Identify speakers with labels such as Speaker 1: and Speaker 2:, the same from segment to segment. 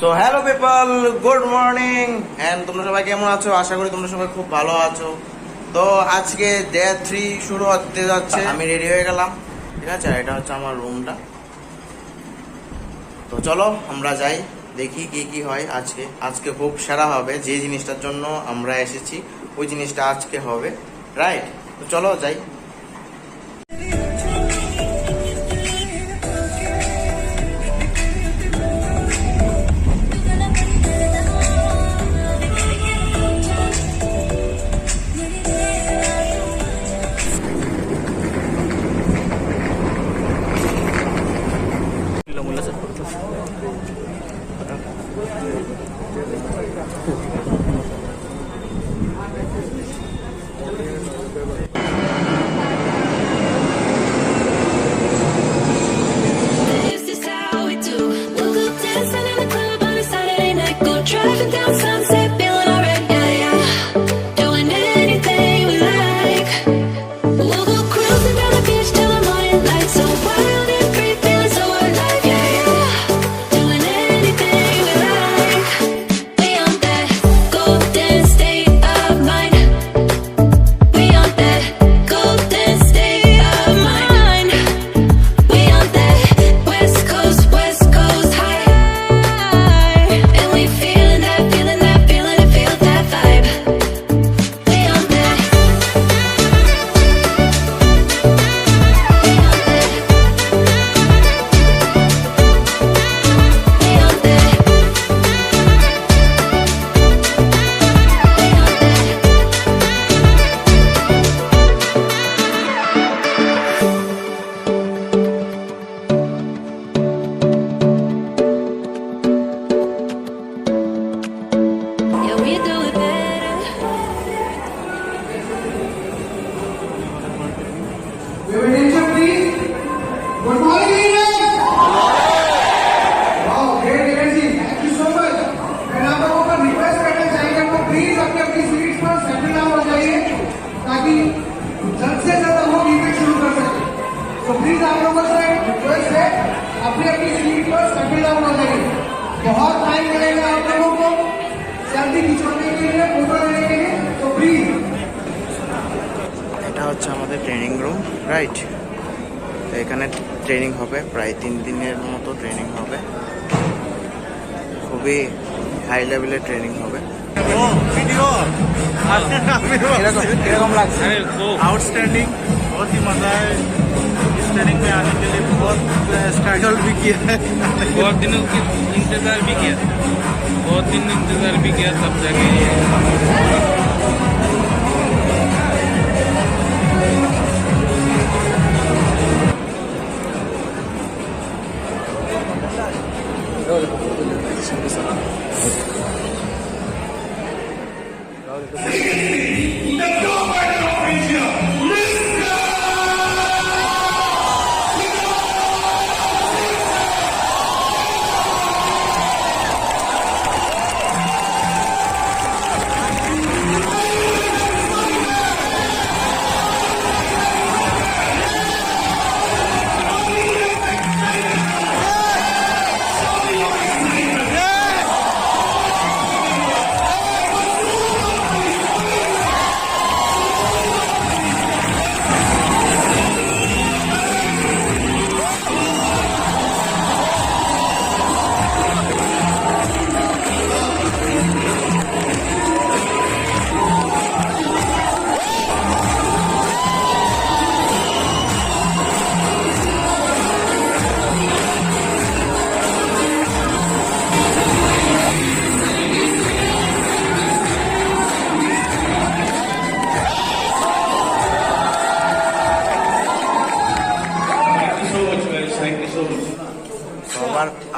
Speaker 1: তো hello people, good morning and তোমরা সবাই কেমন আছো? আশা করি তোমরা সবাই খুব ভালো আছো। তো আজকে ডে 3 শুরু হতে যাচ্ছে। আমি রেডি হয়ে গেলাম, ঠিক আছে? এটা হচ্ছে আমার রুমটা। তো চলো আমরা যাই, দেখি কি কি হয় আজকে। আজকে খুব সেরা হবে, যে জিনিসটার জন্য আমরা এসেছি ওই জিনিসটা আজকে হবে, রাইট? তো চলো যাই।
Speaker 2: बहुत टाइम लगेगा आप लोगों को सेल्फी खिंचवाने के लिए, फोटो लेने के लिए, तो प्लीज।
Speaker 1: এটা হচ্ছে আমাদের ট্রেনিং রুম, রাইট? তো এখানে ট্রেনিং হবে, প্রায় 3 দিনের মতো ট্রেনিং হবে। খুবই হাই লেভেলের ট্রেনিং হবে। কিরকম লাগছে?
Speaker 3: आउटस्टैंडिंग, बहुत ही मजा है। इस ट्रेनिंग में आने के लिए बहुत स्ट्रगल भी किया है,
Speaker 4: बहुत दिनों की इंतजार भी किया, बहुत दिन इंतजार भी किया, तब जाके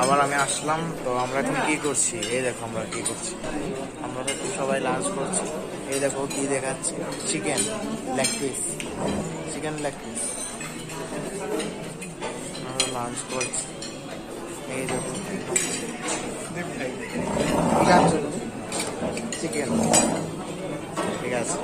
Speaker 1: আবার আমি আসলাম। তো আমরা এখন কি করছি, এই দেখো আমরা কি করছি। আমরা তো সবাই লাঞ্চ করছি। এই দেখো কি দেখাচ্ছি, chicken leg piece, chicken leg piece আমরা লাঞ্চ করছি। এই দেখো চিকেন, ঠিক আছে।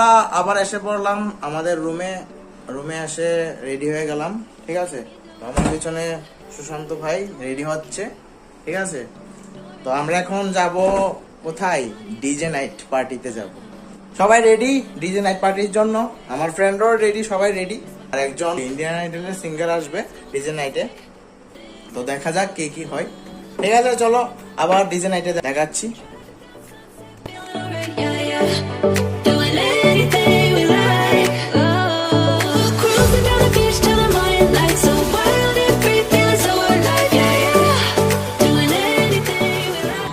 Speaker 1: আমরা আবার এসে পড়লাম আমাদের রুমে এসে রেডি হয়ে গেলাম, ঠিক আছে। তো আমার পিছনে সুশান্ত ভাই রেডি হচ্ছে, ঠিক আছে। তো আমরা এখন যাব কোথায়, ডিজে নাইট পার্টিতে যাব। সবাই রেডি ডিজে নাইট পার্টির জন্য, আমার ফ্রেন্ডরাও রেডি, সবাই রেডি। আর একজন ইন্ডিয়ান আইডলের সিঙ্গার আসবে ডিজে নাইটে, তো দেখা যাক কে কি হয়। ঠিক আছে, চলো আবার ডিজে নাইটে দেখাচ্ছি।
Speaker 5: Doing anything we like. Oh, cruising down the beach till the morning light. So wild and free, feeling so alive. Yeah, yeah. Doing anything we like.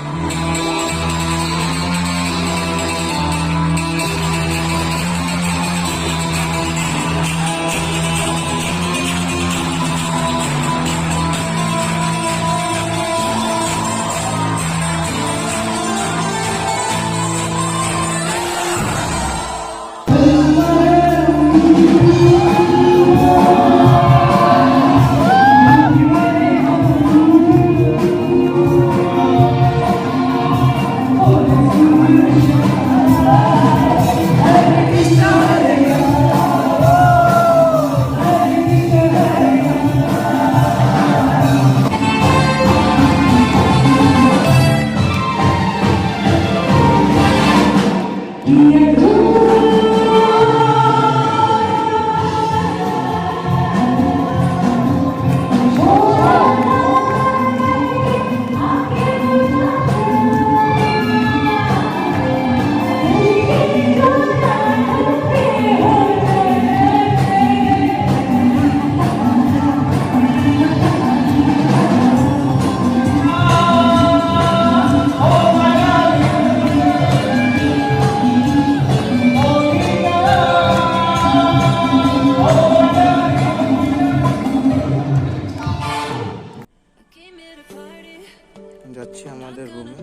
Speaker 1: যাচ্ছি আমাদের রুমে,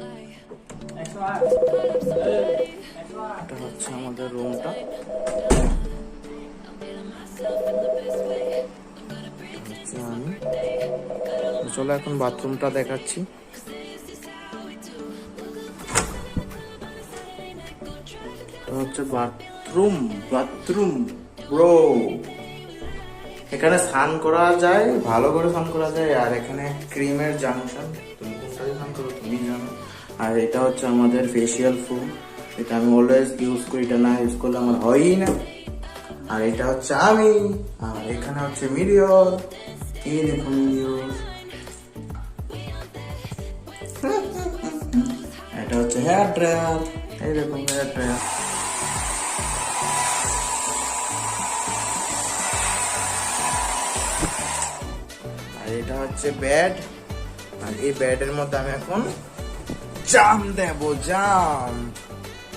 Speaker 1: এটা হচ্ছে আমাদের রুমটা। আমি চলো এখন বাথরুমটা দেখাচ্ছি। এটা হচ্ছে বাথরুম ব্রো। এখানে স্নান করা যায়, ভালো করে স্নান করা যায়। আর এখানে ক্রিমের জাংশন, তুমি কোনটাতে স্নান করো তুমি জানো। আর এটা হচ্ছে আমাদের ফেসিয়াল ফোম, এটা আমি অলওয়েজ ইউজ করি, এটা না ইউজ করলে আমার হয়ই না। আর এটা হচ্ছে আমি, আর এখানে হচ্ছে মিরিয়র, এই দেখুন মিরিয়র। এটা হচ্ছে হেয়ার ড্রায়ার, এই দেখুন হেয়ার ড্রায়ার। আর এটা হচ্ছে বেড, আর এই বেডের মধ্যে আমি এখন জাম দেব,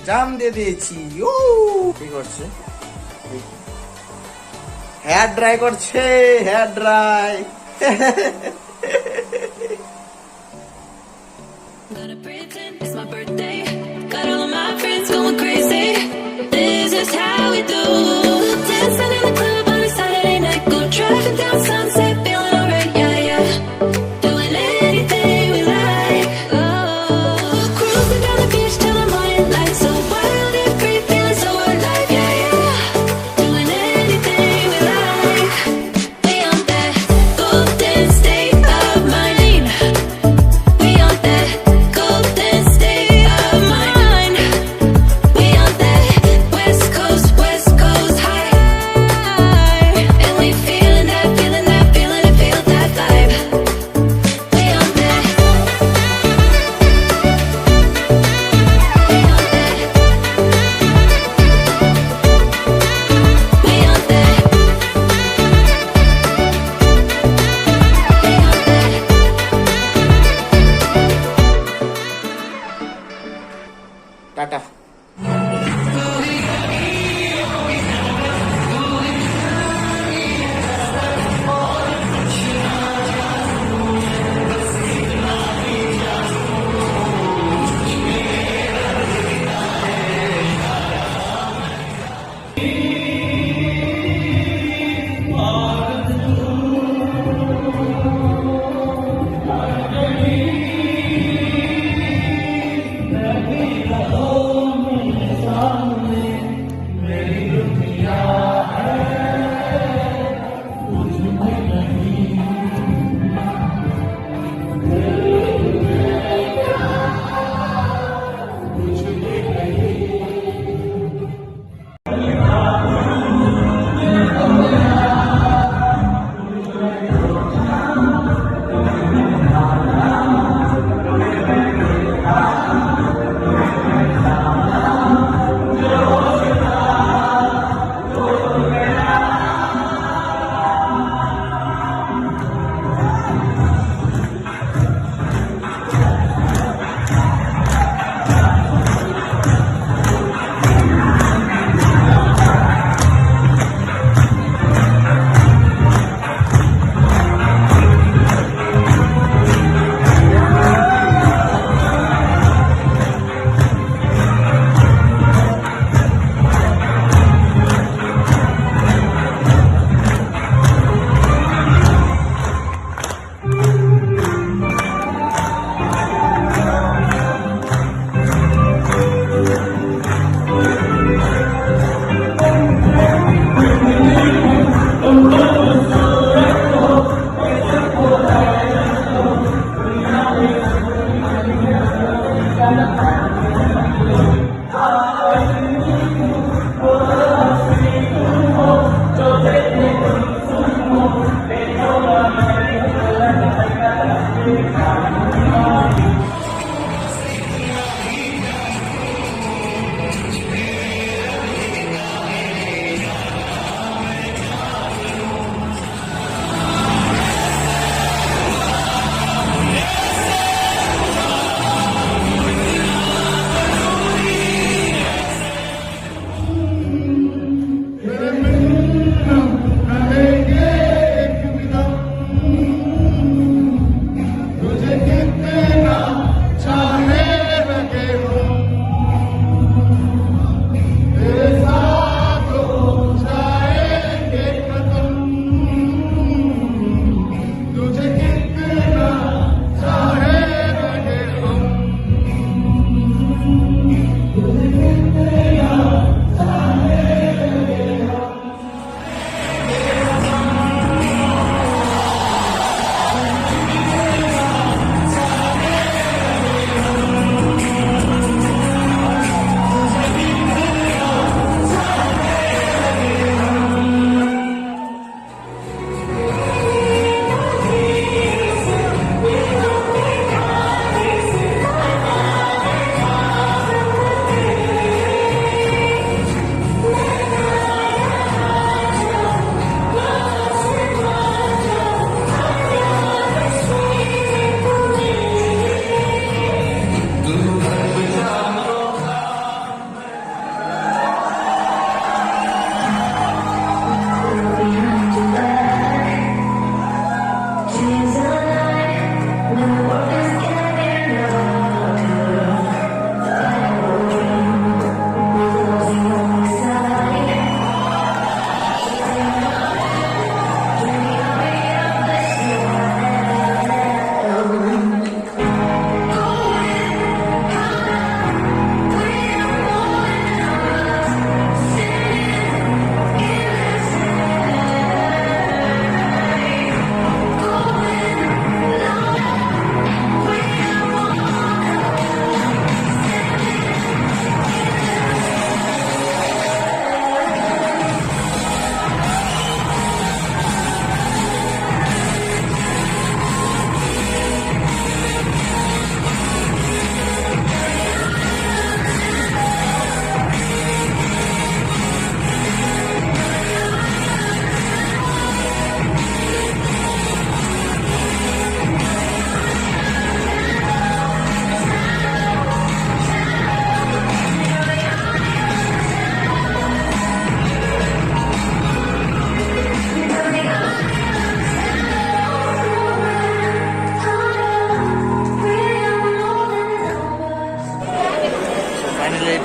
Speaker 1: জাম দিয়ে দিয়েছি। ও কি করছে, হেয়ার ড্রাই করছে, hair dry.
Speaker 5: Gonna pretend it's my birthday. Got all of my friends going crazy. This is how we do. Dancing in the club on a Saturday night. Go driving down Sunset, feeling alright, yeah, yeah. Doing anything we like. Oh, cruising down the beach till the morning light. So wild and free, feeling so alive, yeah, yeah. Doing anything we like. We on that golden state.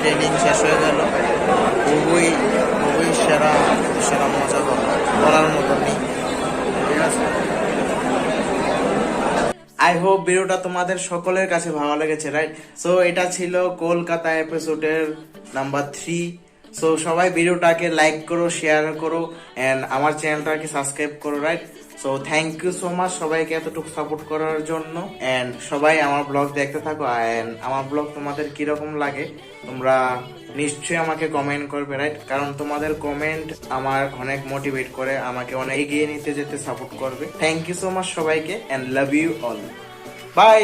Speaker 1: Training শেষ হয়ে গেল। খুবই খুবই সেরা সেরা মজা করার মতো নেই, ঠিক আছে। আই হোপ ভিডিওটা তোমাদের সকলের কাছে ভালো লেগেছে, রাইট? সো এটা ছিল কলকাতা এপিসোডের নাম্বার 3। সো সবাই ভিডিওটাকে লাইক করো, শেয়ার করো, এন্ড আমার চ্যানেলটাকে সাবস্ক্রাইব করো, right? So thank you so much সবাইকে এতটুকু সাপোর্ট করার জন্য। এন্ড সবাই আমার ব্লগ দেখতে থাকো। এন্ড আমার ব্লগ তোমাদের কিরকম লাগে তোমরা নিশ্চয়ই আমাকে কমেন্ট করবে, রাইট? কারণ তোমাদের কমেন্ট আমার অনেক মোটিভেট করে, আমাকে অনেক এগিয়ে নিতে যেতে সাপোর্ট করবে। থ্যাংক ইউ সো মাচ সবাইকে, and love you all. By.